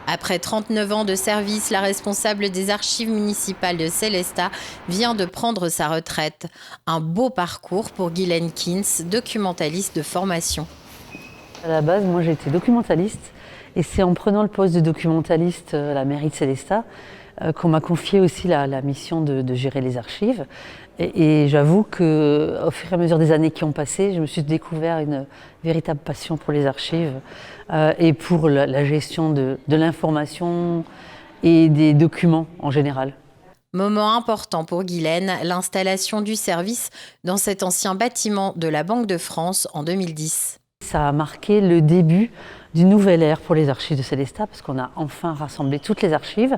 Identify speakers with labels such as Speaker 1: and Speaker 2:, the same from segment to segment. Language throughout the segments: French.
Speaker 1: Après 39 ans de service, la responsable des archives municipales de Sélestat vient de prendre sa retraite. Un beau parcours pour Guylaine Kins, documentaliste de formation.
Speaker 2: À la base, moi j'étais documentaliste et c'est en prenant le poste de documentaliste à la mairie de Sélestat qu'on m'a confié aussi la mission de gérer les archives. Et j'avoue qu'au fur et à mesure des années qui ont passé, je me suis découvert une véritable passion pour les archives et pour la gestion de l'information et des documents en général.
Speaker 1: Moment important pour Guylaine, l'installation du service dans cet ancien bâtiment de la Banque de France en 2010.
Speaker 2: Ça a marqué le début d'une nouvelle ère pour les archives de Sélestat parce qu'on a enfin rassemblé toutes les archives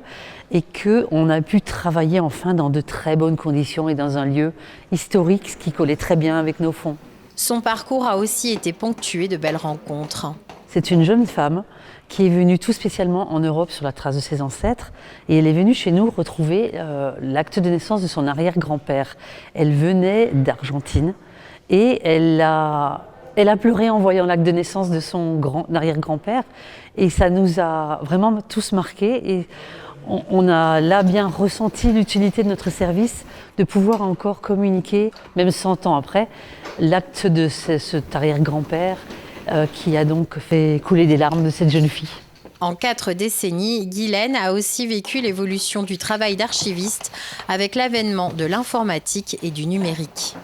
Speaker 2: et qu'on a pu travailler enfin dans de très bonnes conditions et dans un lieu historique, ce qui collait très bien avec nos fonds.
Speaker 1: Son parcours a aussi été ponctué de belles rencontres.
Speaker 2: C'est une jeune femme qui est venue tout spécialement en Europe sur la trace de ses ancêtres et elle est venue chez nous retrouver l'acte de naissance de son arrière-grand-père. Elle venait d'Argentine et elle a pleuré en voyant l'acte de naissance de son arrière-grand-père et ça nous a vraiment tous marqués et on a là bien ressenti l'utilité de notre service de pouvoir encore communiquer, même 100 ans après, l'acte de cet arrière-grand-père qui a donc fait couler des larmes de cette jeune fille.
Speaker 1: En 4 décennies, Guylaine a aussi vécu l'évolution du travail d'archiviste avec l'avènement de l'informatique et du numérique.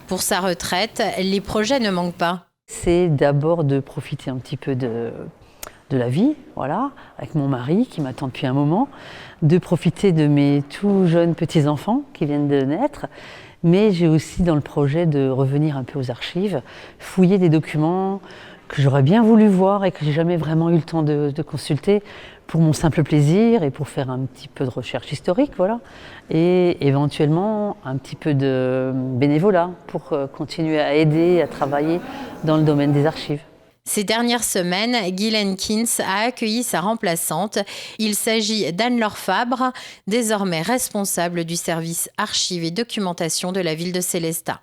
Speaker 1: Pour sa retraite, les projets ne manquent pas.
Speaker 2: C'est d'abord de profiter un petit peu de la vie, voilà, avec mon mari qui m'attend depuis un moment, de profiter de mes tout jeunes petits-enfants qui viennent de naître, mais j'ai aussi dans le projet de revenir un peu aux archives, fouiller des documents que j'aurais bien voulu voir et que j'ai jamais vraiment eu le temps de consulter pour mon simple plaisir et pour faire un petit peu de recherche historique, voilà, et éventuellement un petit peu de bénévolat pour continuer à aider, à travailler dans le domaine des archives.
Speaker 1: Ces dernières semaines, Guylaine Kins a accueilli sa remplaçante. Il s'agit d'Anne-Laure Fabre, désormais responsable du service archives et documentation de la ville de Sélestat.